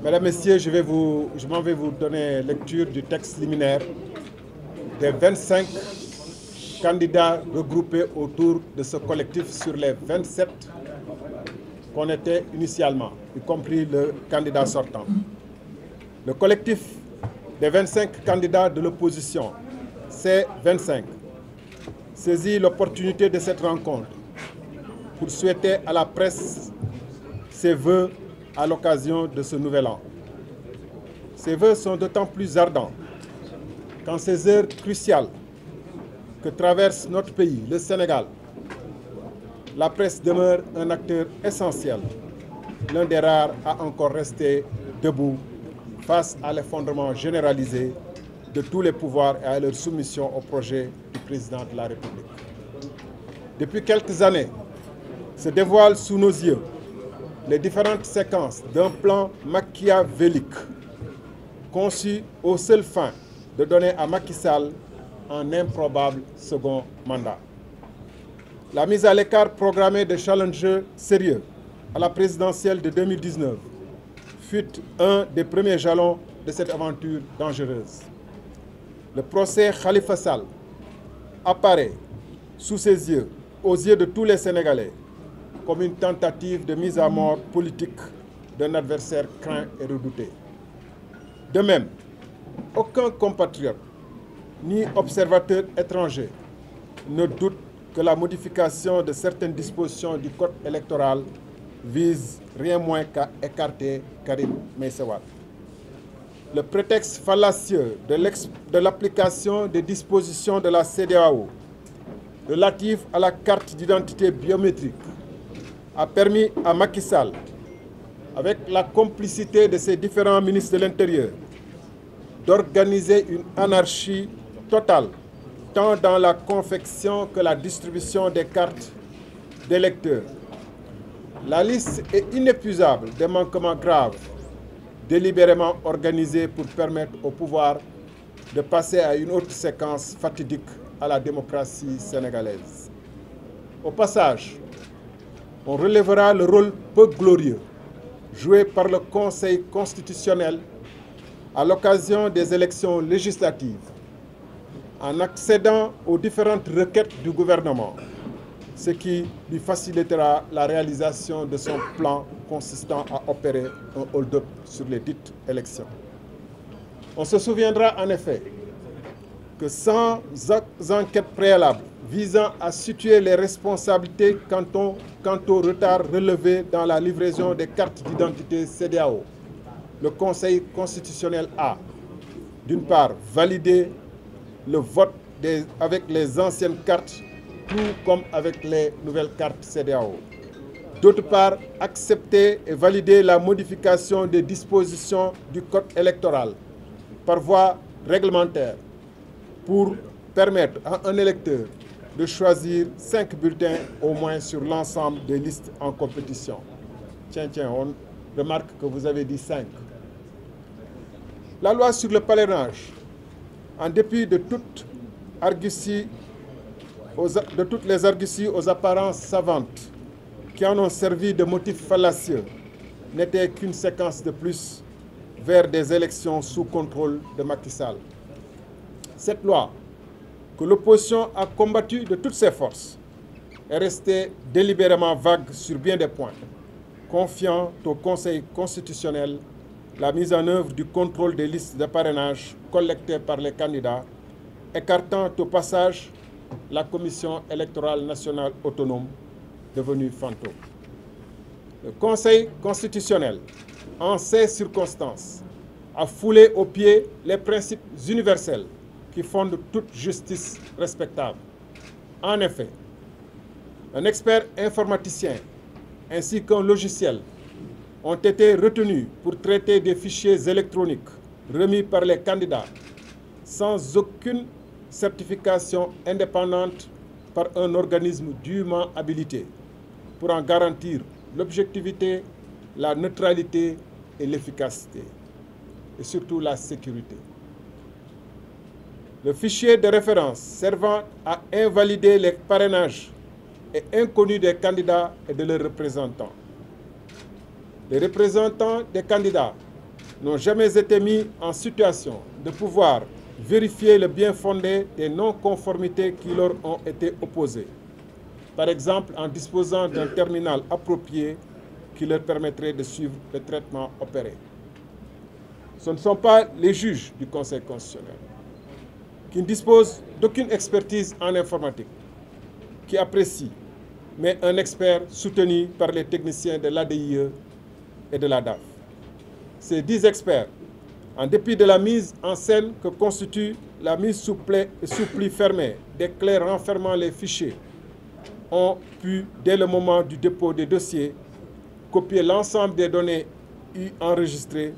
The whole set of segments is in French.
Mesdames, Messieurs, je m'en vais vous donner lecture du texte liminaire des 25 candidats regroupés autour de ce collectif sur les 27 qu'on était initialement, y compris le candidat sortant. Le collectif des 25 candidats de l'opposition, C25, saisit l'opportunité de cette rencontre pour souhaiter à la presse ses vœux à l'occasion de ce nouvel an. Ces vœux sont d'autant plus ardents qu'en ces heures cruciales que traverse notre pays, le Sénégal, la presse demeure un acteur essentiel, l'un des rares à encore rester debout face à l'effondrement généralisé de tous les pouvoirs et à leur soumission au projet du président de la République. Depuis quelques années, se dévoilent sous nos yeux les différentes séquences d'un plan machiavélique conçu aux seules fins de donner à Macky Sall un improbable second mandat. La mise à l'écart programmée de challengers sérieux à la présidentielle de 2019 fut un des premiers jalons de cette aventure dangereuse. Le procès Khalifa Sall apparaît sous ses yeux, aux yeux de tous les Sénégalais, comme une tentative de mise à mort politique d'un adversaire craint et redouté. De même, aucun compatriote ni observateur étranger ne doute que la modification de certaines dispositions du code électoral vise rien moins qu'à écarter Karim Meïssa Wade. Le prétexte fallacieux de l'application des dispositions de la CEDEAO relatives à la carte d'identité biométrique a permis à Macky Sall, avec la complicité de ses différents ministres de l'Intérieur, d'organiser une anarchie totale, tant dans la confection que la distribution des cartes d'électeurs. La liste est inépuisable des manquements graves, délibérément organisés pour permettre au pouvoir de passer à une autre séquence fatidique à la démocratie sénégalaise. Au passage, on relèvera le rôle peu glorieux joué par le Conseil constitutionnel à l'occasion des élections législatives, en accédant aux différentes requêtes du gouvernement, ce qui lui facilitera la réalisation de son plan consistant à opérer un hold-up sur les dites élections. On se souviendra en effet que sans enquête préalable visant à situer les responsabilités quant au retard relevé dans la livraison des cartes d'identité CEDEAO, le Conseil constitutionnel a, d'une part, validé le vote avec les anciennes cartes, tout comme avec les nouvelles cartes CEDEAO. D'autre part, accepté et validé la modification des dispositions du code électoral par voie réglementaire pour permettre à un électeur de choisir 5 bulletins au moins sur l'ensemble des listes en compétition. Tiens, on remarque que vous avez dit 5. La loi sur le parrainage, en dépit de toutes les arguties aux apparences savantes qui en ont servi de motif fallacieux, n'était qu'une séquence de plus vers des élections sous contrôle de Macky Sall. Cette loi, que l'opposition a combattue de toutes ses forces, est restée délibérément vague sur bien des points, confiant au Conseil constitutionnel la mise en œuvre du contrôle des listes de parrainage collectées par les candidats, écartant au passage la Commission électorale nationale autonome, devenue fantôme. Le Conseil constitutionnel, en ces circonstances, a foulé aux pieds les principes universels qui fondent toute justice respectable. En effet, un expert informaticien ainsi qu'un logiciel ont été retenus pour traiter des fichiers électroniques remis par les candidats sans aucune certification indépendante par un organisme dûment habilité pour en garantir l'objectivité, la neutralité et l'efficacité, et surtout la sécurité. Le fichier de référence servant à invalider les parrainages est inconnu des candidats et de leurs représentants. Les représentants des candidats n'ont jamais été mis en situation de pouvoir vérifier le bien fondé des non-conformités qui leur ont été opposées. Par exemple, en disposant d'un terminal approprié qui leur permettrait de suivre le traitement opéré. Ce ne sont pas les juges du Conseil constitutionnel qui ne disposent d'aucune expertise en informatique, qui apprécient, mais un expert soutenu par les techniciens de l'ADIE et de la DAF. Ces 10 experts, en dépit de la mise en scène que constitue la mise sous pli fermé des clés renfermant les fichiers, ont pu, dès le moment du dépôt des dossiers, copier l'ensemble des données enregistrées,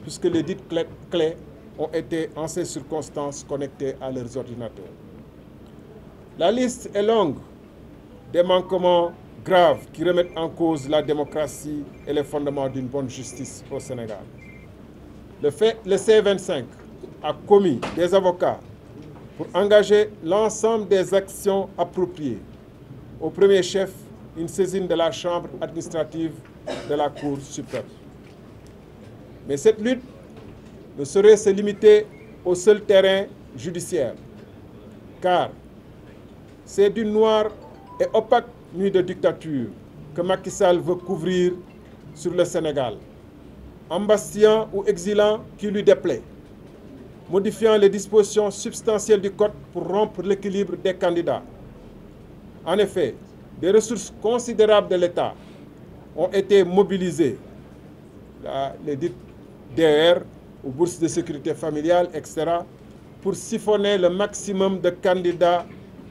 puisque les dites clés ont été en ces circonstances connectées à leurs ordinateurs. La liste est longue des manquements graves qui remettent en cause la démocratie et les fondements d'une bonne justice au Sénégal. Le C25 a commis des avocats pour engager l'ensemble des actions appropriées. Au premier chef, une saisine de la Chambre administrative de la Cour suprême. Mais cette lutte ne saurait se limiter au seul terrain judiciaire, car c'est d'une noire et opaque nuit de dictature que Macky Sall veut couvrir sur le Sénégal, embastillant ou exilant qui lui déplaît, modifiant les dispositions substantielles du Code pour rompre l'équilibre des candidats. En effet, des ressources considérables de l'État ont été mobilisées, les dites DR, ou bourses de sécurité familiale, etc., pour siphonner le maximum de candidats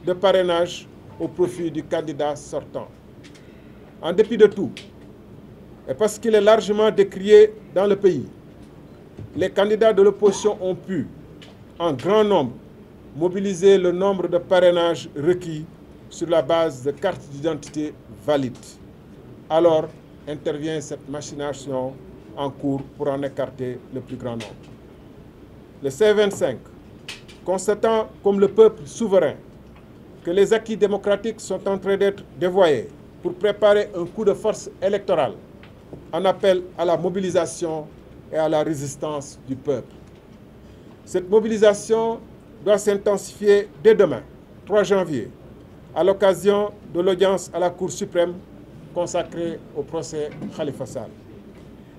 de parrainage au profit du candidat sortant. En dépit de tout, et parce qu'il est largement décrié dans le pays, les candidats de l'opposition ont pu, en grand nombre, mobiliser le nombre de parrainages requis sur la base de cartes d'identité valides. Alors intervient cette machination en cours pour en écarter le plus grand nombre. Le C25, constatant comme le peuple souverain que les acquis démocratiques sont en train d'être dévoyés pour préparer un coup de force électorale, en appelle à la mobilisation et à la résistance du peuple. Cette mobilisation doit s'intensifier dès demain, 3 janvier, à l'occasion de l'audience à la Cour suprême consacrée au procès Khalifa Sall,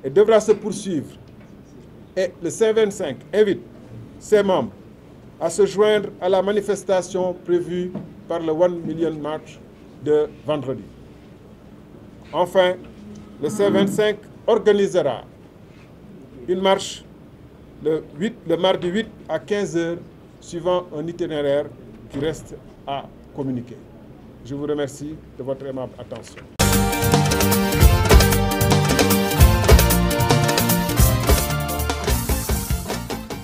et devra se poursuivre. Et le C25 invite ses membres à se joindre à la manifestation prévue par le One Million March de vendredi. Enfin, le C25 organisera une marche le mardi 8 à 15 h, suivant un itinéraire qui reste à communiquer. Je vous remercie de votre aimable attention.